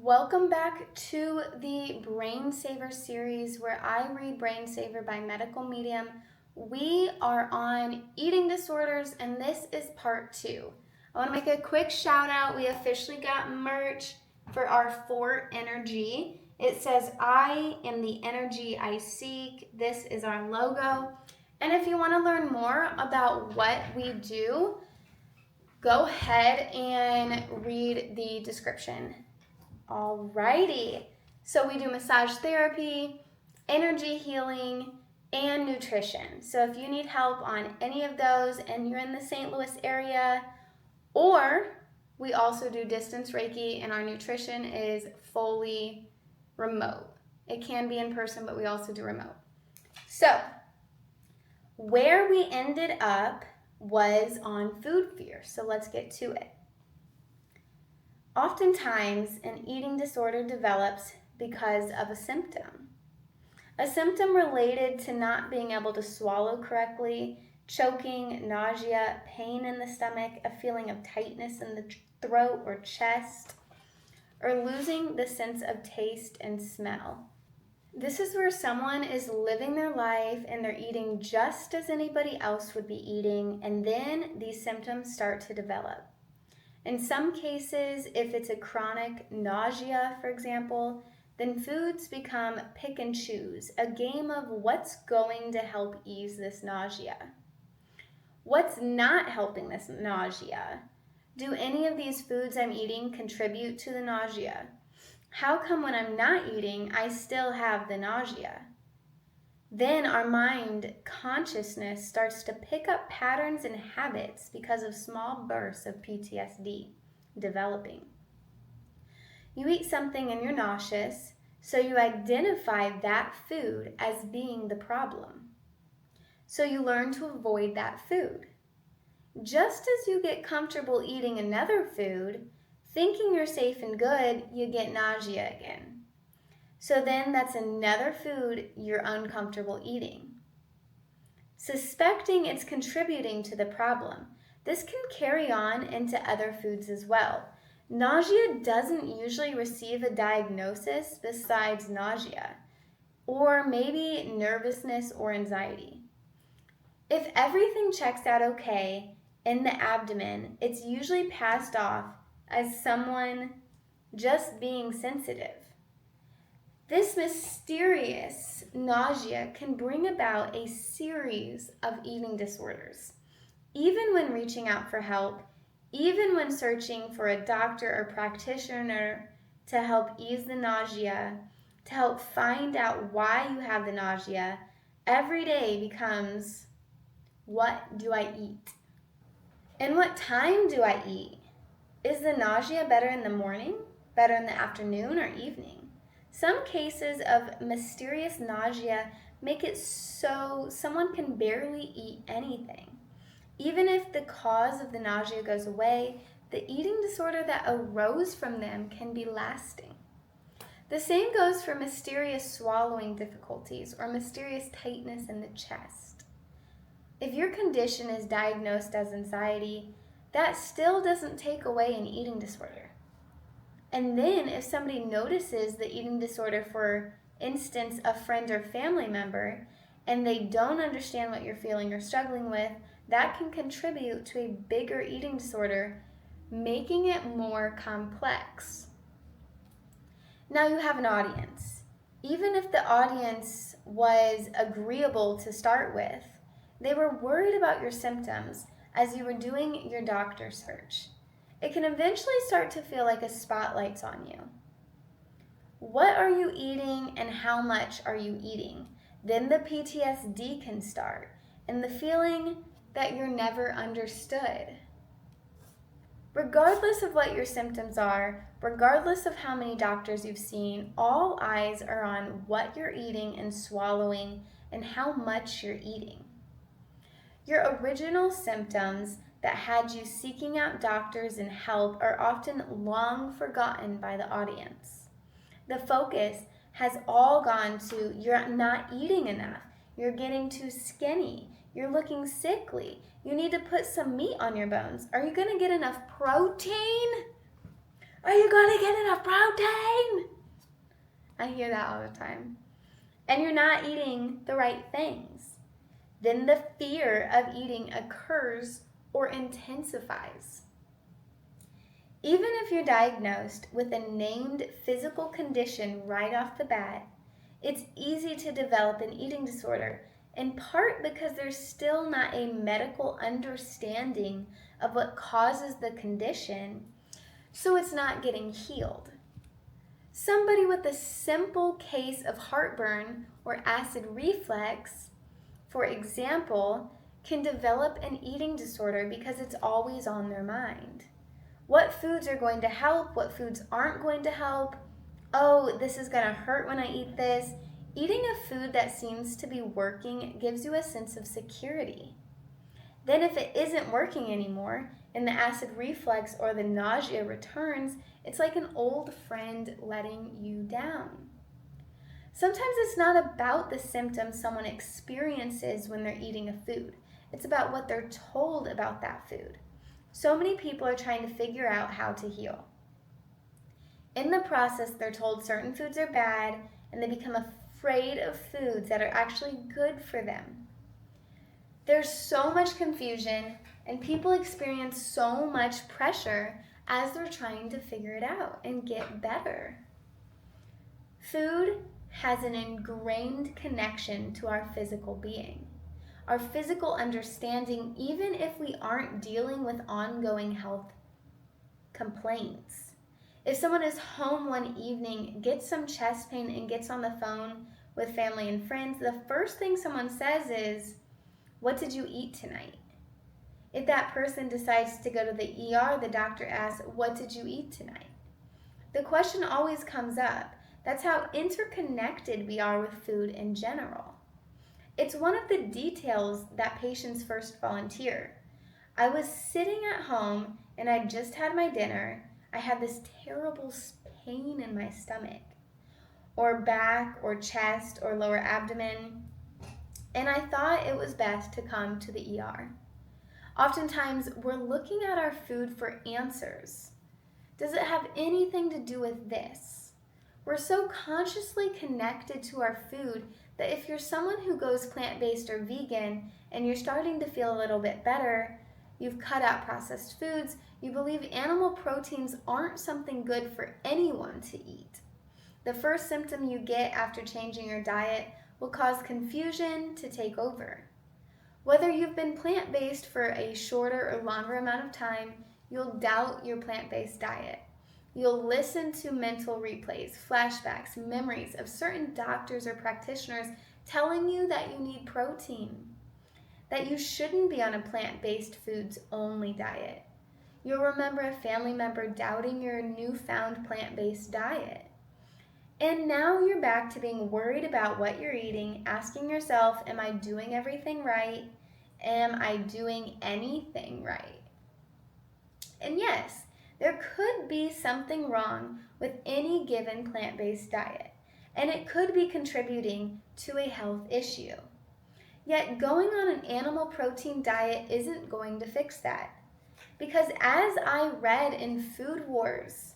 Welcome back to the Brain Saver series where I read Brain Saver by Medical Medium. We are on eating disorders and this is part 2. I want to make a quick shout out. We officially got merch for our 4 energy. It says, I am the energy I seek. This is our logo. And if you want to learn more about what we do, go ahead and read the description. Alrighty, so we do massage therapy, energy healing, and nutrition. So if you need help on any of those and you're in the St. Louis area, or we also do distance Reiki and our nutrition is fully remote. It can be in person, but we also do remote. So where we ended up was on food fear. So let's get to it. Oftentimes, an eating disorder develops because of a symptom. A symptom related to not being able to swallow correctly, choking, nausea, pain in the stomach, a feeling of tightness in the throat or chest, or losing the sense of taste and smell. This is where someone is living their life and they're eating just as anybody else would be eating, and then these symptoms start to develop. In some cases, if it's a chronic nausea, for example, then foods become pick and choose, a game of what's going to help ease this nausea. What's not helping this nausea? Do any of these foods I'm eating contribute to the nausea? How come when I'm not eating, I still have the nausea? Then our mind consciousness starts to pick up patterns and habits because of small bursts of PTSD developing. You eat something and you're nauseous, so you identify that food as being the problem. So you learn to avoid that food. Just as you get comfortable eating another food, thinking you're safe and good, you get nausea again. So then that's another food you're uncomfortable eating. Suspecting it's contributing to the problem. This can carry on into other foods as well. Nausea doesn't usually receive a diagnosis besides nausea, or maybe nervousness or anxiety. If everything checks out okay in the abdomen, it's usually passed off as someone just being sensitive. This mysterious nausea can bring about a series of eating disorders. Even when reaching out for help, even when searching for a doctor or practitioner to help ease the nausea, to help find out why you have the nausea, every day becomes, what do I eat? And what time do I eat? Is the nausea better in the morning, better in the afternoon, or evening? Some cases of mysterious nausea make it so someone can barely eat anything. Even if the cause of the nausea goes away, the eating disorder that arose from them can be lasting. The same goes for mysterious swallowing difficulties or mysterious tightness in the chest. If your condition is diagnosed as anxiety, that still doesn't take away an eating disorder. And then if somebody notices the eating disorder, for instance, a friend or family member, and they don't understand what you're feeling or struggling with, that can contribute to a bigger eating disorder, making it more complex. Now you have an audience. Even if the audience was agreeable to start with, they were worried about your symptoms as you were doing your doctor search. It can eventually start to feel like a spotlight's on you. What are you eating and how much are you eating? Then the PTSD can start and the feeling that you're never understood. Regardless of what your symptoms are, regardless of how many doctors you've seen, all eyes are on what you're eating and swallowing and how much you're eating. Your original symptoms that had you seeking out doctors and help are often long forgotten by the audience. The focus has all gone to you're not eating enough, you're getting too skinny, you're looking sickly, you need to put some meat on your bones. Are you going to get enough protein? Are you going to get enough protein? I hear that all the time. And you're not eating the right things. Then the fear of eating occurs or intensifies. Even if you're diagnosed with a named physical condition right off the bat, it's easy to develop an eating disorder, in part because there's still not a medical understanding of what causes the condition, so it's not getting healed. Somebody with a simple case of heartburn or acid reflux, for example, can develop an eating disorder because it's always on their mind. What foods are going to help? What foods aren't going to help? Oh, this is going to hurt when I eat this. Eating a food that seems to be working gives you a sense of security. Then if it isn't working anymore and the acid reflux or the nausea returns, it's like an old friend letting you down. Sometimes it's not about the symptoms someone experiences when they're eating a food. It's about what they're told about that food. So many people are trying to figure out how to heal. In the process, they're told certain foods are bad, and they become afraid of foods that are actually good for them. There's so much confusion, and people experience so much pressure as they're trying to figure it out and get better. Food has an ingrained connection to our physical being. Our physical understanding, even if we aren't dealing with ongoing health complaints. If someone is home one evening, gets some chest pain, and gets on the phone with family and friends, the first thing someone says is, "What did you eat tonight?" If that person decides to go to the ER, the doctor asks, "What did you eat tonight?" The question always comes up. That's how interconnected we are with food in general. It's one of the details that patients first volunteer. I was sitting at home and I just had my dinner. I had this terrible pain in my stomach, or back, or chest, or lower abdomen, and I thought it was best to come to the ER. Oftentimes, we're looking at our food for answers. Does it have anything to do with this? We're so consciously connected to our food that if you're someone who goes plant-based or vegan and you're starting to feel a little bit better, you've cut out processed foods, you believe animal proteins aren't something good for anyone to eat. The first symptom you get after changing your diet will cause confusion to take over. Whether you've been plant-based for a shorter or longer amount of time, you'll doubt your plant-based diet. You'll listen to mental replays, flashbacks, memories of certain doctors or practitioners telling you that you need protein, that you shouldn't be on a plant-based foods only diet. You'll remember a family member doubting your newfound plant-based diet. And now you're back to being worried about what you're eating, asking yourself, am I doing everything right? Am I doing anything right? And yes, there could be something wrong with any given plant-based diet, and it could be contributing to a health issue. Yet going on an animal protein diet isn't going to fix that. Because as I read in Food Wars,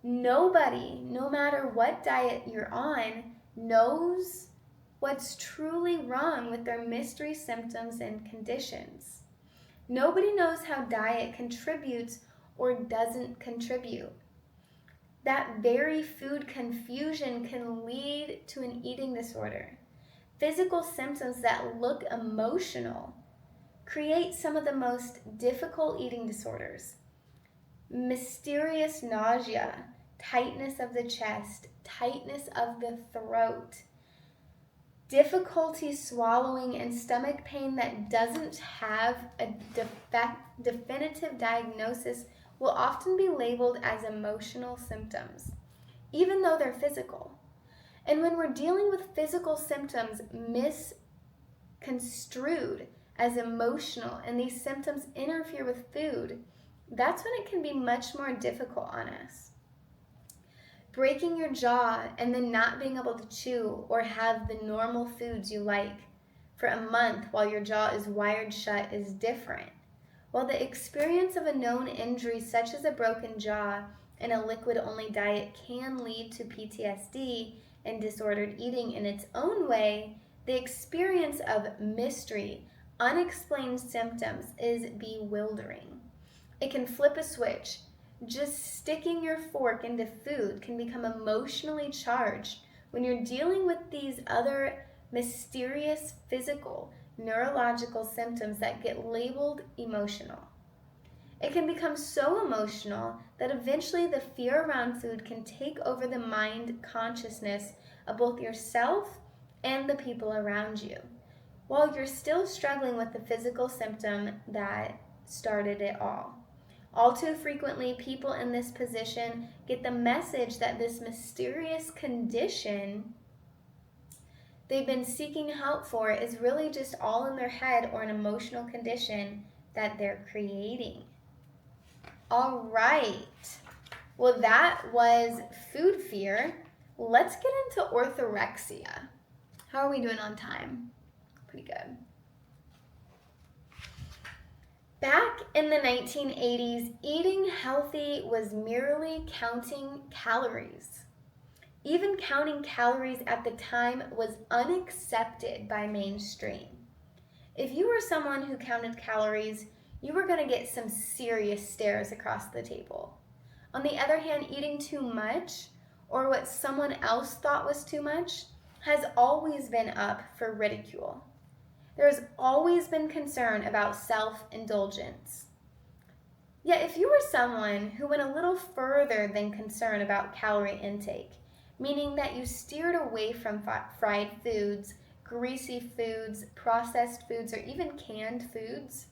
nobody, no matter what diet you're on, knows what's truly wrong with their mystery symptoms and conditions. Nobody knows how diet contributes or doesn't contribute. That very food confusion can lead to an eating disorder. Physical symptoms that look emotional create some of the most difficult eating disorders. Mysterious nausea, tightness of the chest, tightness of the throat, difficulty swallowing, and stomach pain that doesn't have a definitive diagnosis will often be labeled as emotional symptoms, even though they're physical. And when we're dealing with physical symptoms misconstrued as emotional and these symptoms interfere with food, that's when it can be much more difficult on us. Breaking your jaw and then not being able to chew or have the normal foods you like for a month while your jaw is wired shut is different. While the experience of a known injury such as a broken jaw and a liquid-only diet can lead to PTSD and disordered eating in its own way, the experience of mystery, unexplained symptoms is bewildering. It can flip a switch. Just sticking your fork into food can become emotionally charged when you're dealing with these other mysterious physical, neurological symptoms that get labeled emotional. It can become so emotional that eventually the fear around food can take over the mind consciousness of both yourself and the people around you, while you're still struggling with the physical symptom that started it all. All too frequently, people in this position get the message that this mysterious condition they've been seeking help for is really just all in their head or an emotional condition that they're creating. All right. Well, that was food fear. Let's get into orthorexia. How are we doing on time? Pretty good. Back in the 1980s, eating healthy was merely counting calories. Even counting calories at the time was unaccepted by mainstream. If you were someone who counted calories, you were going to get some serious stares across the table. On the other hand, eating too much, or what someone else thought was too much, has always been up for ridicule. There has always been concern about self-indulgence. Yet if you were someone who went a little further than concern about calorie intake, meaning that you steered away from fried foods, greasy foods, processed foods, or even canned foods,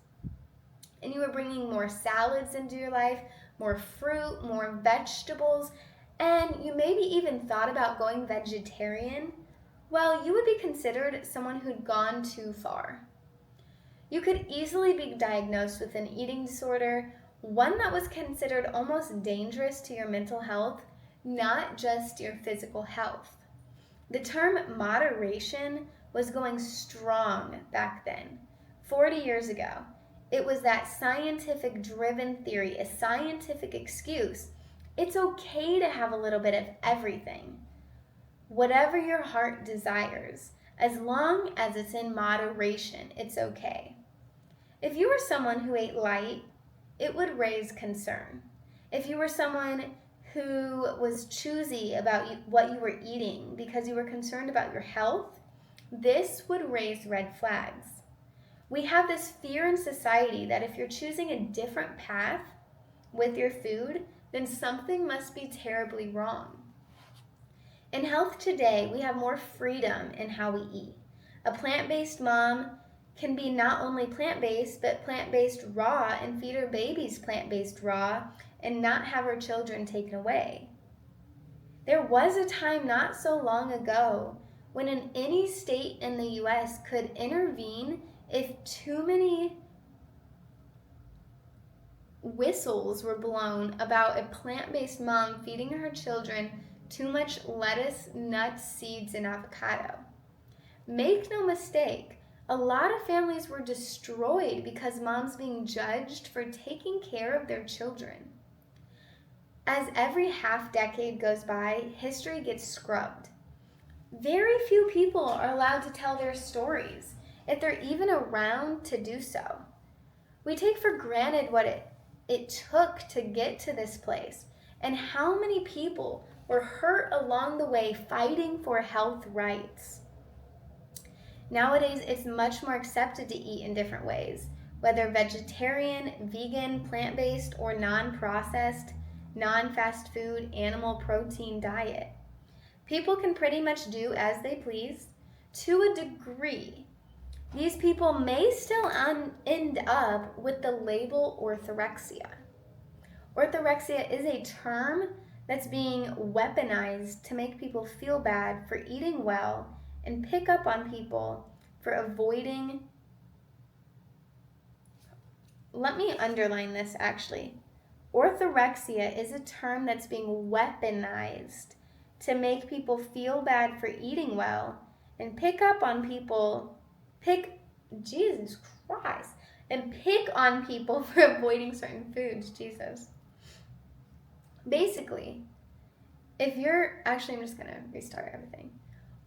and you were bringing more salads into your life, more fruit, more vegetables, and you maybe even thought about going vegetarian, well, you would be considered someone who'd gone too far. You could easily be diagnosed with an eating disorder, one that was considered almost dangerous to your mental health, not just your physical health. The term moderation was going strong back then, 40 years ago. It was that scientific-driven theory, a scientific excuse. It's okay to have a little bit of everything, whatever your heart desires. As long as it's in moderation, it's okay. If you were someone who ate light, it would raise concern. If you were someone who was choosy about what you were eating because you were concerned about your health, this would raise red flags. We have this fear in society that if you're choosing a different path with your food, then something must be terribly wrong. In health today, we have more freedom in how we eat. A plant-based mom can be not only plant-based, but plant-based raw and feed her babies plant-based raw and not have her children taken away. There was a time not so long ago when any state in the U.S. could intervene if too many whistles were blown about a plant-based mom feeding her children too much lettuce, nuts, seeds, and avocado. Make no mistake, a lot of families were destroyed because moms being judged for taking care of their children. As every half decade goes by, history gets scrubbed. Very few people are allowed to tell their stories, if they're even around to do so. We take for granted what it took to get to this place, and how many people were hurt along the way fighting for health rights. Nowadays, it's much more accepted to eat in different ways, whether vegetarian, vegan, plant-based, or non-processed, non-fast food, animal protein diet. People can pretty much do as they please to a degree. These people may still end up with the label orthorexia. Orthorexia is a term that's being weaponized to make people feel bad for eating well and pick up on people for avoiding. Let me underline this actually. Orthorexia is a term that's being weaponized to make people feel bad for eating well and pick up on people, Jesus Christ, and pick on people for avoiding certain foods, Jesus. Basically, I'm just going to restart everything.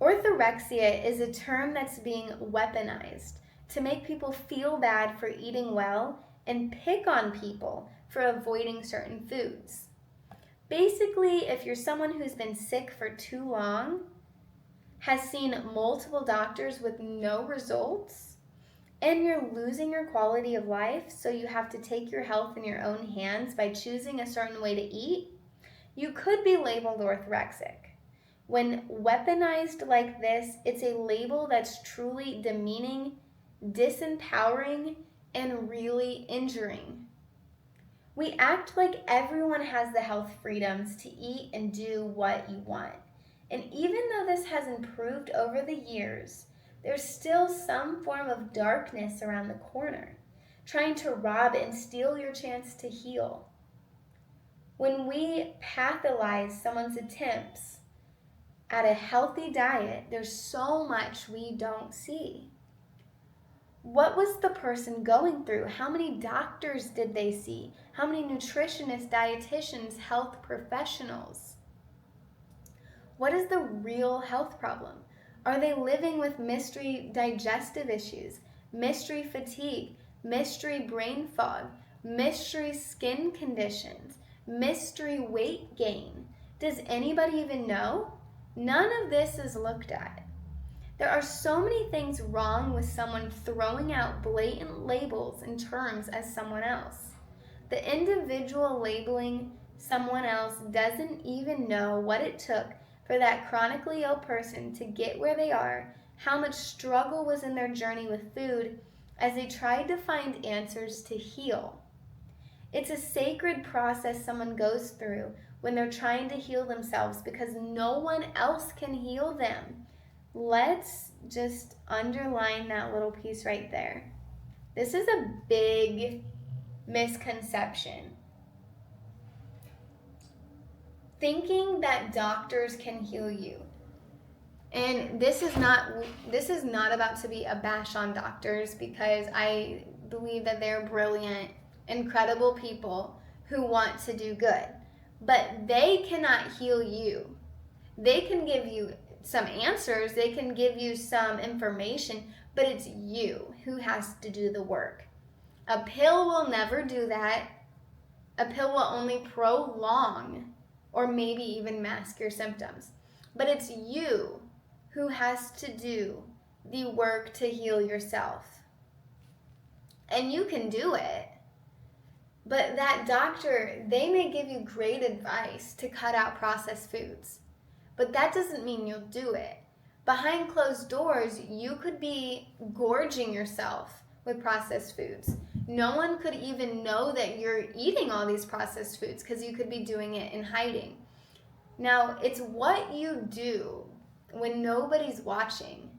Orthorexia is a term that's being weaponized to make people feel bad for eating well and pick on people for avoiding certain foods. Basically, if you're someone who's been sick for too long, has seen multiple doctors with no results, and you're losing your quality of life, so you have to take your health in your own hands by choosing a certain way to eat, you could be labeled orthorexic. When weaponized like this, it's a label that's truly demeaning, disempowering, and really injuring. We act like everyone has the health freedoms to eat and do what you want. And even though this has improved over the years, there's still some form of darkness around the corner, trying to rob and steal your chance to heal. When we pathologize someone's attempts at a healthy diet, there's so much we don't see. What was the person going through? How many doctors did they see? How many nutritionists, dietitians, health professionals? What is the real health problem? Are they living with mystery digestive issues, mystery fatigue, mystery brain fog, mystery skin conditions, mystery weight gain? Does anybody even know? None of this is looked at. There are so many things wrong with someone throwing out blatant labels and terms as someone else. The individual labeling someone else doesn't even know what it took for that chronically ill person to get where they are, how much struggle was in their journey with food as they tried to find answers to heal. It's a sacred process someone goes through when they're trying to heal themselves because no one else can heal them. Let's just underline that little piece right there. This is a big misconception. Thinking that doctors can heal you. And this is not about to be a bash on doctors, because I believe that they're brilliant, incredible people who want to do good. But they cannot heal you. They can give you some answers, they can give you some information, but it's you who has to do the work. A pill will never do that. A pill will only prolong or maybe even mask your symptoms. But it's you who has to do the work to heal yourself. And you can do it. But that doctor, they may give you great advice to cut out processed foods. But that doesn't mean you'll do it. Behind closed doors, you could be gorging yourself with processed foods. No one could even know that you're eating all these processed foods because you could be doing it in hiding. Now, it's what you do when nobody's watching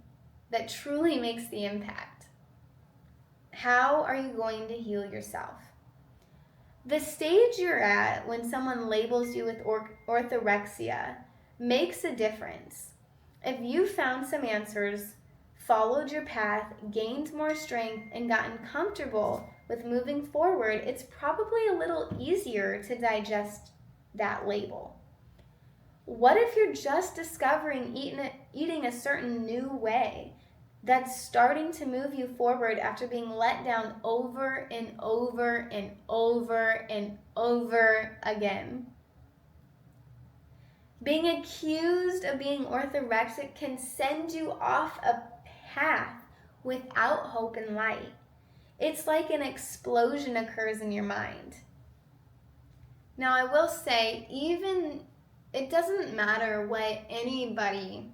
that truly makes the impact. How are you going to heal yourself? The stage you're at when someone labels you with orthorexia makes a difference. If you found some answers, followed your path, gained more strength, and gotten comfortable with moving forward, it's probably a little easier to digest that label. What if you're just discovering eating a certain new way that's starting to move you forward after being let down over and over and over and over again? Being accused of being orthorexic can send you off a path without hope and light. It's like an explosion occurs in your mind. Now, I will say, it doesn't matter what anybody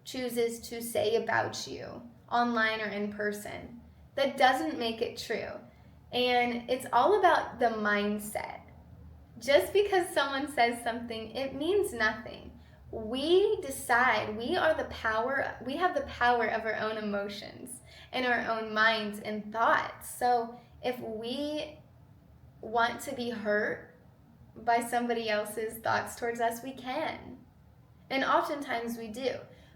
chooses to say about you, online or in person. That doesn't make it true. And it's all about the mindset. Just because someone says something, it means nothing. We decide, we have the power of our own emotions and our own minds and thoughts. So if we want to be hurt by somebody else's thoughts towards us, we can. And oftentimes we do.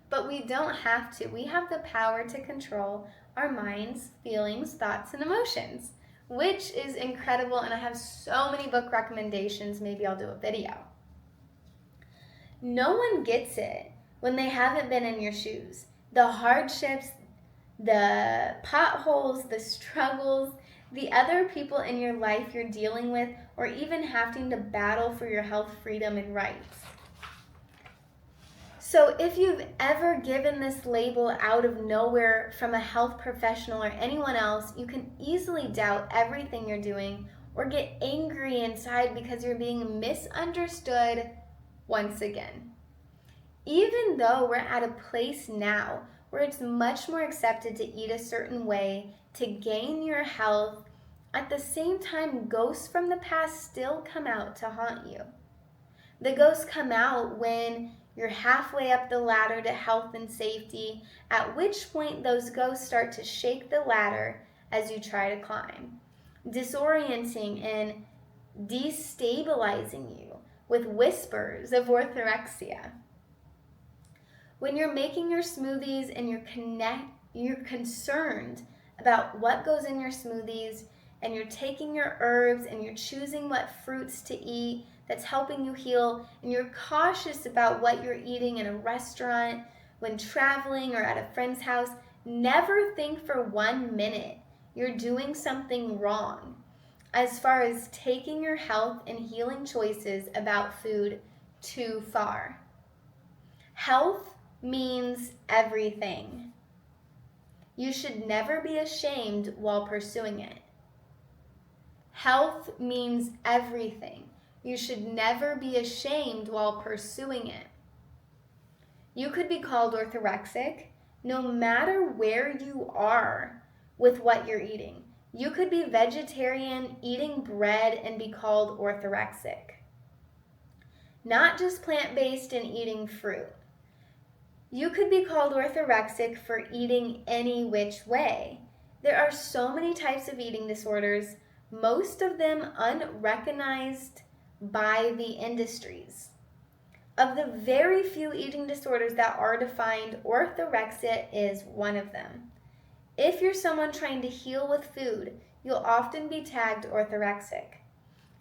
But we don't have to. We have the power to control our minds, feelings, thoughts, and emotions. which is incredible, and I have so many book recommendations. Maybe I'll do a video. No one gets it when they haven't been in your shoes. The hardships, the potholes, the struggles, the other people in your life you're dealing with, or even having to battle for your health, freedom, and rights. So if you've ever given this label out of nowhere from a health professional or anyone else, you can easily doubt everything you're doing or get angry inside because you're being misunderstood once again. Even though we're at a place now where it's much more accepted to eat a certain way to gain your health, at the same time, ghosts from the past still come out to haunt you. The ghosts come out when you're halfway up the ladder to health and safety, at which point those ghosts start to shake the ladder as you try to climb, disorienting and destabilizing you with whispers of orthorexia. When you're making your smoothies and you're concerned about what goes in your smoothies, and you're taking your herbs and you're choosing what fruits to eat that's helping you heal, and you're cautious about what you're eating in a restaurant, when traveling, or at a friend's house, never think for 1 minute you're doing something wrong as far as taking your health and healing choices about food too far. Health means everything. You should never be ashamed while pursuing it. Health means everything. You should never be ashamed while pursuing it. You could be called orthorexic no matter where you are with what you're eating. You could be vegetarian, eating bread, and be called orthorexic. Not just plant-based and eating fruit. You could be called orthorexic for eating any which way. There are so many types of eating disorders, most of them unrecognized by the industries. Of the very few eating disorders that are defined, orthorexia is one of them. If you're someone trying to heal with food, you'll often be tagged orthorexic.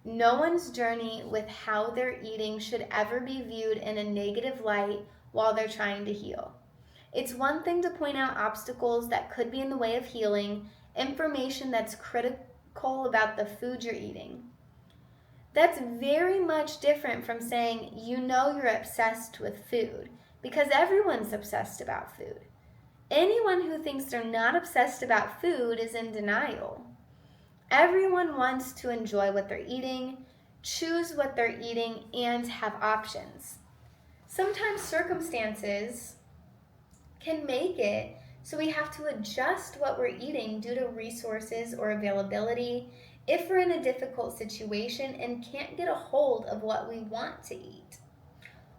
No one's journey with how they're eating should ever be viewed in a negative light while they're trying to heal. It's one thing to point out obstacles that could be in the way of healing, information that's critical about the food you're eating. That's very much different from saying you know you're obsessed with food, because everyone's obsessed about food. Anyone who thinks they're not obsessed about food is in denial. Everyone wants to enjoy what they're eating, choose what they're eating, and have options. Sometimes circumstances can make it so we have to adjust what we're eating due to resources or availability if we're in a difficult situation and can't get a hold of what we want to eat,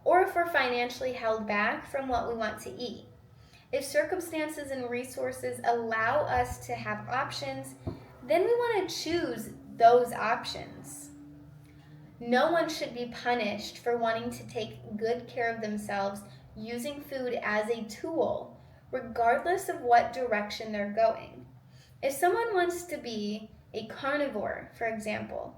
or if we're financially held back from what we want to eat. If circumstances and resources allow us to have options, then we want to choose those options. No one should be punished for wanting to take good care of themselves using food as a tool, regardless of what direction they're going. If someone wants to be a carnivore, for example,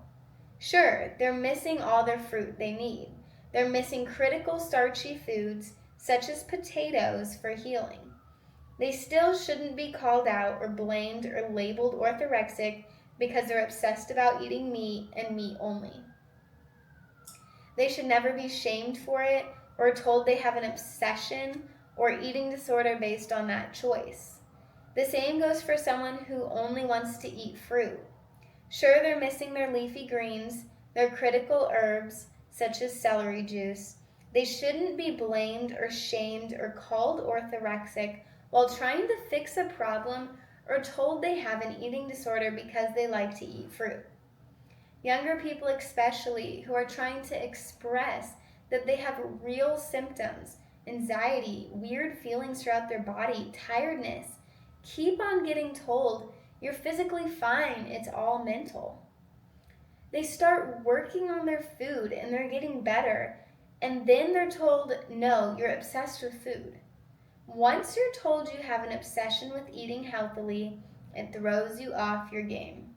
sure, they're missing all their fruit they need. They're missing critical starchy foods such as potatoes for healing. They still shouldn't be called out or blamed or labeled orthorexic because they're obsessed about eating meat and meat only. They should never be shamed for it or told they have an obsession or eating disorder based on that choice. The same goes for someone who only wants to eat fruit. Sure, they're missing their leafy greens, their critical herbs, such as celery juice. They shouldn't be blamed or shamed or called orthorexic while trying to fix a problem or told they have an eating disorder because they like to eat fruit. Younger people especially who are trying to express that they have real symptoms, anxiety, weird feelings throughout their body, tiredness, keep on getting told you're physically fine, it's all mental. They start working on their food and they're getting better, and then they're told, no, you're obsessed with food. Once you're told you have an obsession with eating healthily, it throws you off your game.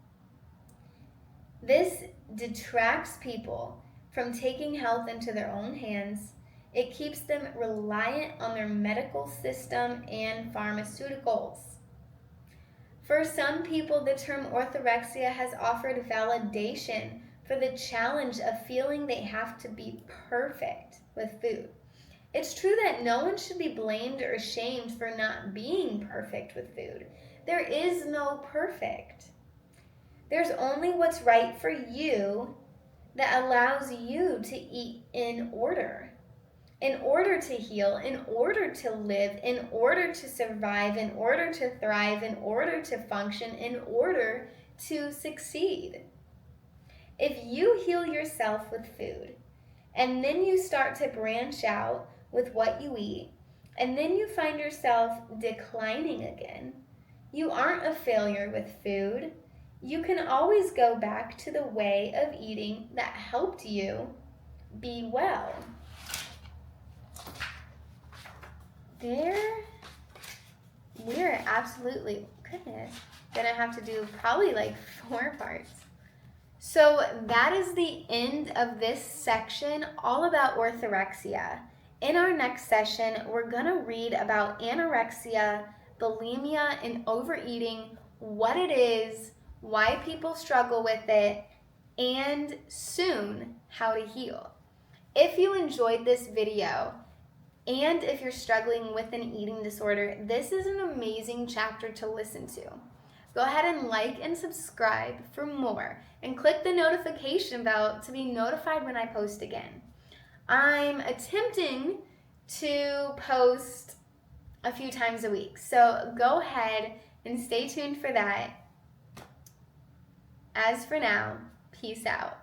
This detracts people from taking health into their own hands. It keeps them reliant on their medical system and pharmaceuticals. For some people, the term orthorexia has offered validation for the challenge of feeling they have to be perfect with food. It's true that no one should be blamed or shamed for not being perfect with food. There is no perfect. There's only what's right for you that allows you to eat in order to heal, in order to live, in order to survive, in order to thrive, in order to function, in order to succeed. If you heal yourself with food, and then you start to branch out with what you eat, and then you find yourself declining again, you aren't a failure with food. You can always go back to the way of eating that helped you be well. We're absolutely, goodness, gonna have to do probably like 4 parts. So that is the end of this section, all about orthorexia. In our next session, we're gonna read about anorexia, bulimia, and overeating, what it is, why people struggle with it, and soon, how to heal. If you enjoyed this video, and if you're struggling with an eating disorder, this is an amazing chapter to listen to. Go ahead and like and subscribe for more, and click the notification bell to be notified when I post again. I'm attempting to post a few times a week, so go ahead and stay tuned for that. As for now, peace out.